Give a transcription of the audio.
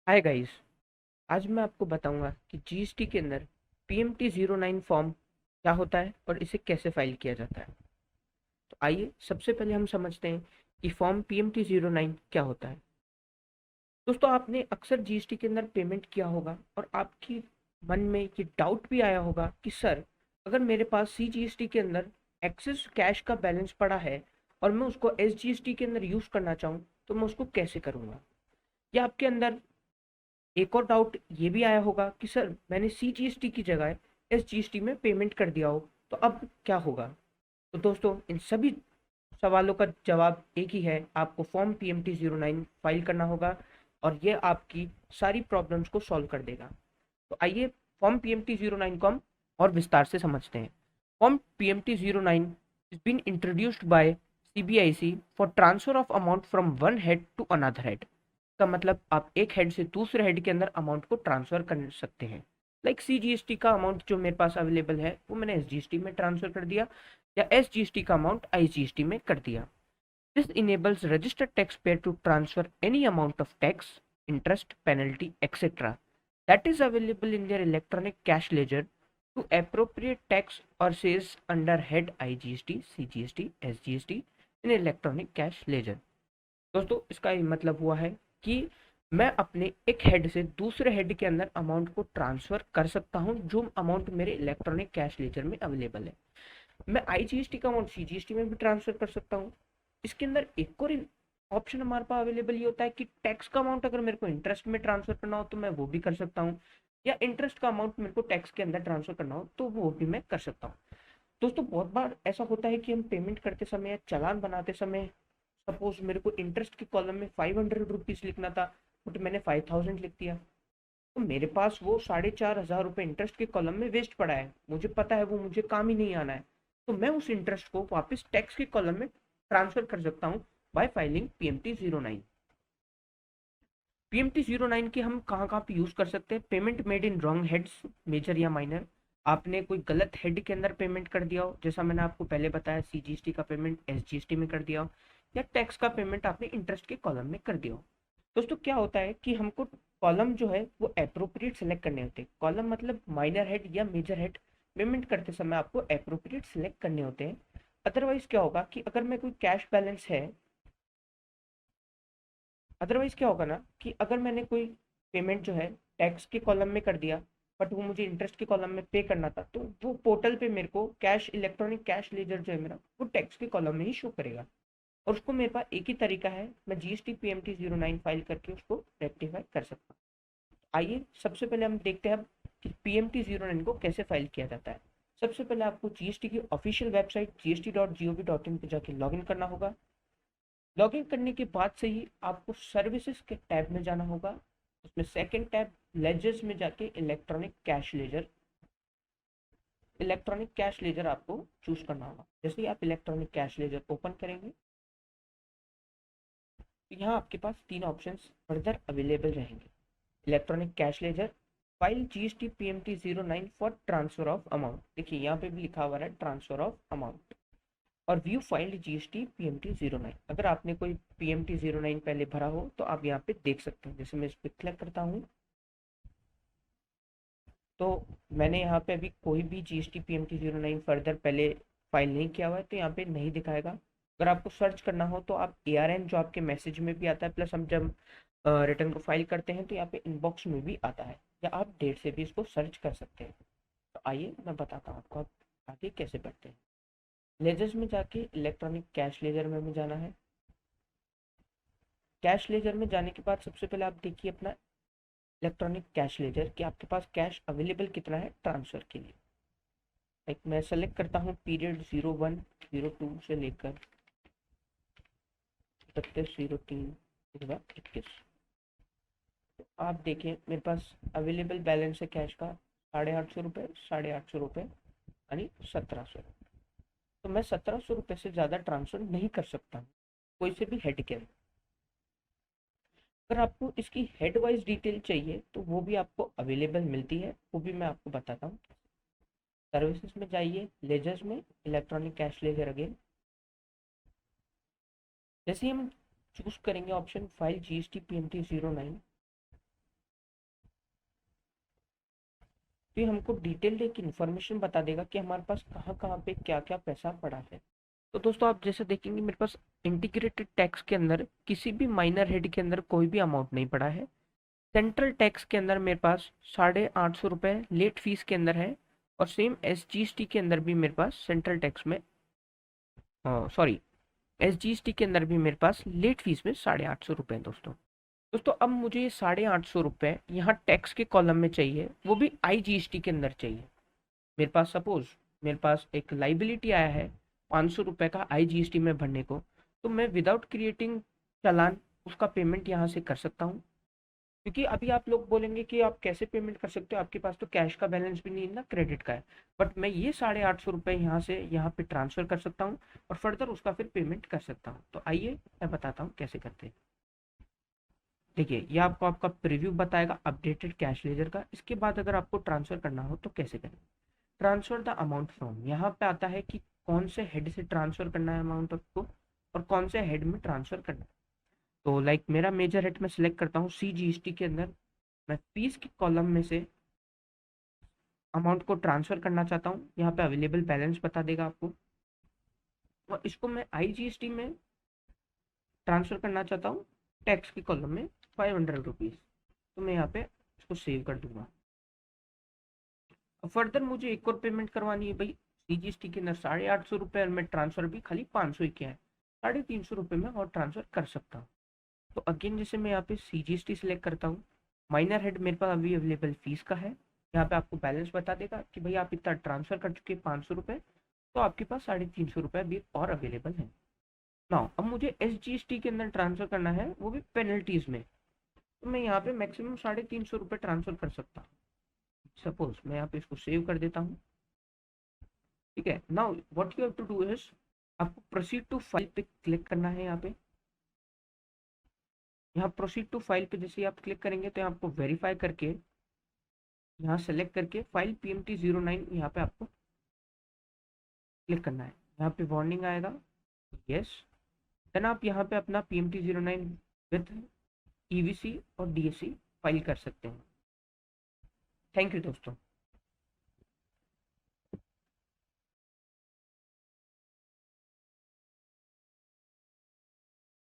Hi guys. आज मैं आपको बताऊंगा कि जीएसटी के अंदर PMT-09 फॉर्म क्या होता है और इसे कैसे फाइल किया जाता है। तो आइए सबसे पहले हम समझते हैं कि फॉर्म PMT-09 क्या होता है। दोस्तों, आपने अक्सर जीएसटी के अंदर पेमेंट किया होगा और आपकी मन में ये डाउट भी आया होगा कि सर, अगर मेरे पास CGST के अंदर एक्सेस कैश का बैलेंस पड़ा है और मैं उसको SGST के अंदर यूज करना चाहूँ तो मैं उसको कैसे करूँगा। या आपके अंदर एक और डाउट ये भी आया होगा कि सर, मैंने CGST की जगह SGST में पेमेंट कर दिया हो तो अब क्या होगा। तो दोस्तों, इन सभी सवालों का जवाब एक ही है, आपको फॉर्म PMT-09 फाइल करना होगा और ये आपकी सारी प्रॉब्लम्स को सॉल्व कर देगा। तो आइए फॉर्म PMT-09 को हम और विस्तार से समझते हैं। Form PMT-09 is been introduced by CBIC for transfer of amount from one head to another head. का मतलब आप एक हेड से दूसरे हेड के अंदर अमाउंट को ट्रांसफर कर सकते हैं। लाइक CGST का अमाउंट जो मेरे पास अवेलेबल है वो मैंने SGST में ट्रांसफर कर दिया, या SGST का अमाउंट IGST में कर दिया। This enables registered tax payer to transfer any amount of tax, interest, penalty etcetera that is available in their electronic cash ledger to appropriate tax or sales under head IGST, CGST, SGST in electronic cash ledger। दोस्तों, इसका ये मतलब हुआ है कि मैं अपने एक हेड से दूसरे हेड के अंदर अमाउंट को ट्रांसफर कर सकता हूं जो अमाउंट मेरे इलेक्ट्रॉनिक कैश लेजर में अवेलेबल है। मैं IGST का अमाउंट CGST में भी ट्रांसफर कर सकता हूँ। इसके अंदर एक और ऑप्शन हमारे पास अवेलेबल ये होता है कि टैक्स का अमाउंट अगर मेरे को इंटरेस्ट में ट्रांसफर करना हो तो मैं वो भी कर सकता हूँ, या इंटरेस्ट का अमाउंट मेरे को टैक्स के अंदर ट्रांसफर करना हो तो वो भी मैं कर सकता हूँ। दोस्तों, बहुत बार ऐसा होता है कि हम पेमेंट करते समय या चालान बनाते समय, सपोज मेरे को इंटरेस्ट के कॉलम में 500 रुपीज लिखना था बट मैंने 5000 लिख दिया, तो मेरे पास वो 4500 रुपये इंटरेस्ट के कॉलम में वेस्ट पड़ा है। मुझे पता है वो मुझे काम ही नहीं आना है, तो मैं उस इंटरेस्ट को वापस टैक्स के कॉलम में ट्रांसफर कर सकता हूँ बाय फाइलिंग PMT-09। PMT-09 की हम कहाँ कहाँ पे यूज कर सकते हैं। Payment made in wrong heads, major या माइनर। आपने कोई गलत हेड के अंदर पेमेंट कर दिया हो, जैसा मैंने आपको पहले बताया CGST का पेमेंट SGST में कर दिया हो, या टैक्स का पेमेंट आपने इंटरेस्ट के कॉलम में कर दिया हो। दोस्तों, क्या होता है कि हमको कॉलम जो है वो अप्रोप्रिएट सेलेक्ट करने होते हैं। कॉलम मतलब माइनर हेड या मेजर हेड। पेमेंट करते समय आपको अप्रोप्रिएट सेलेक्ट करने होते हैं। अदरवाइज क्या होगा कि अगर मैं कोई कैश बैलेंस है, अदरवाइज क्या होगा ना कि अगर मैंने कोई पेमेंट जो है टैक्स के कॉलम में कर दिया बट वो मुझे इंटरेस्ट के कॉलम में पे करना था, तो वो पोर्टल पे मेरे को कैश, इलेक्ट्रॉनिक कैश लेजर जो है मेरा, वो टैक्स के कॉलम में ही शो करेगा। और उसको मेरे पास एक ही तरीका है, मैं GST PMT-09 फाइल करके उसको रेक्टिफाई कर सकता हूँ। आइए सबसे पहले हम देखते हैं कि PMT-09 को कैसे फाइल किया जाता है। सबसे पहले आपको GST की ऑफिशियल वेबसाइट gst.gov.in पे जाके लॉगिन करना होगा। लॉगिन करने के बाद से ही आपको सर्विसेज के टैब में जाना होगा। उसमें सेकंड टैब लेजर्स में जाके इलेक्ट्रॉनिक कैश लेजर आपको चूज करना होगा। जैसे ही आप इलेक्ट्रॉनिक कैश लेजर ओपन करेंगे तो यहाँ आपके पास तीन ऑप्शंस फर्दर अवेलेबल रहेंगे। Electronic cash ledger, file GST PMT-09 for transfer of amount. देखिए यहाँ पे भी लिखा हुआ है ट्रांसफर ऑफ अमाउंट। और व्यू फाइल्ड GST PMT-09। अगर आपने कोई PMT-09 पहले भरा हो तो आप यहाँ पे देख सकते हैं। जैसे मैं इस पर क्लिक करता हूँ तो मैंने यहाँ पे अभी कोई भी GST PMT-09 फर्दर पहले फाइल नहीं किया हुआ है, तो यहाँ पे नहीं दिखाएगा। अगर आपको सर्च करना हो तो आप ARN जो आपके मैसेज में भी आता है, प्लस हम जब रिटर्न को फाइल करते हैं तो यहाँ पे इनबॉक्स में भी आता है, या आप डेट से भी इसको सर्च कर सकते हैं। तो आइए मैं बताता हूँ आपको आप आगे कैसे बढ़ते हैं। लेजर्स में जाके इलेक्ट्रॉनिक कैश लेजर में जाना है। कैश लेजर में जाने के बाद सबसे पहले आप देखिए अपना इलेक्ट्रॉनिक कैश लेजर कि आपके पास कैश अवेलेबल कितना है ट्रांसफर के लिए। लाइक मैं सेलेक्ट करता हूँ पीरियड 0102 से लेकर 31/03/21। तो आप देखें मेरे पास अवेलेबल बैलेंस है कैश का 850 रुपये, 850 रुपये यानी 1700। तो मैं 1700 रुपये से ज़्यादा ट्रांसफर नहीं कर सकता कोई से भी हेड के अंदर। अगर आपको इसकी हेड वाइज डिटेल चाहिए तो वो भी आपको अवेलेबल मिलती है, वो भी मैं आपको बताता हूँ। सर्विसेज में जाइए, लेजर्स में इलेक्ट्रॉनिक कैश लेजर अगेन। जैसे ही हम चूज करेंगे ऑप्शन फाइल GST PMT-09, तो ये हमको डिटेल्ड एक इन्फॉर्मेशन बता देगा कि हमारे पास कहाँ कहाँ पे क्या क्या पैसा पड़ा है। तो दोस्तों आप जैसे देखेंगे मेरे पास इंटीग्रेटेड टैक्स के अंदर किसी भी माइनर हेड के अंदर कोई भी अमाउंट नहीं पड़ा है। सेंट्रल टैक्स के अंदर मेरे पास 850 रुपये लेट फीस के अंदर है। और सेम SGST के अंदर भी मेरे पास सेंट्रल टैक्स में सॉरी SGST के अंदर भी मेरे पास लेट फीस में 850 रुपये हैं दोस्तों। दोस्तों अब मुझे ये 850 रुपये यहाँ टैक्स के कॉलम में चाहिए, वो भी IGST के अंदर चाहिए। मेरे पास सपोज मेरे पास एक लाइबिलिटी आया है 500 रुपये का IGST में भरने को, तो मैं विदाउट क्रिएटिंग चालान उसका पेमेंट यहाँ से कर सकता हूँ। क्योंकि अभी आप लोग बोलेंगे कि आप कैसे पेमेंट कर सकते हो, आपके पास तो कैश का बैलेंस भी नहीं है ना, क्रेडिट का है। बट मैं ये 850 रुपये यहाँ से यहाँ पे ट्रांसफर कर सकता हूँ और फर्दर उसका फिर पेमेंट कर सकता हूँ। तो आइए मैं बताता हूँ कैसे करते हैं। देखिए ये आपको आपका प्रीव्यू बताएगा अपडेटेड कैश लेजर का। इसके बाद अगर आपको ट्रांसफर करना हो तो कैसे करें। ट्रांसफर द अमाउंट फ्रॉम, यहाँ पे आता है कि कौन से हेड से ट्रांसफर करना है अमाउंट आपको और कौन से हेड में ट्रांसफर करना है। तो लाइक मेरा मेजर हेड में सिलेक्ट करता हूँ CGST के अंदर। मैं पीस के कॉलम में से अमाउंट को ट्रांसफर करना चाहता हूँ, यहाँ पे अवेलेबल बैलेंस बता देगा आपको। और इसको मैं IGST में ट्रांसफर करना चाहता हूँ टैक्स के कॉलम में 500 रुपीज़। तो मैं यहाँ पे इसको सेव कर दूंगा। अब फर्दर मुझे एक और पेमेंट करवानी है भाई, CGST के अंदर 850 रुपये और मैं ट्रांसफर भी खाली 500 ही किया है, 350 रुपये में और ट्रांसफर कर सकता हूँ। तो अगेन जैसे मैं यहाँ पे CGST सिलेक्ट करता हूँ, माइनर हेड मेरे पास अभी अवेलेबल फीस का है। यहाँ पे आपको बैलेंस बता देगा कि भाई आप इतना ट्रांसफर कर चुके हैं 500 रुपये, तो आपके पास 350 रुपये भी और अवेलेबल है। नाउ अब मुझे SGST के अंदर ट्रांसफर करना है, वो भी पेनल्टीज में। तो मैं यहाँ पे मैक्सिमम 350 रुपये ट्रांसफर कर सकता हूँ। सपोज मैं यहाँ पे इसको सेव कर देता हूँ। ठीक है, now what you have to do is आपको प्रोसीड टू फाइल पे क्लिक करना है। यहाँ प्रोसीड टू फाइल पे जैसे आप क्लिक करेंगे तो यहाँ आपको वेरीफाई करके यहाँ सेलेक्ट करके फाइल PMT09 यहाँ पे आपको क्लिक करना है। यहाँ पे वार्निंग आएगा यस, देन आप यहाँ पे अपना PMT09 विद EVC और DSC फाइल कर सकते हैं। थैंक यू दोस्तों।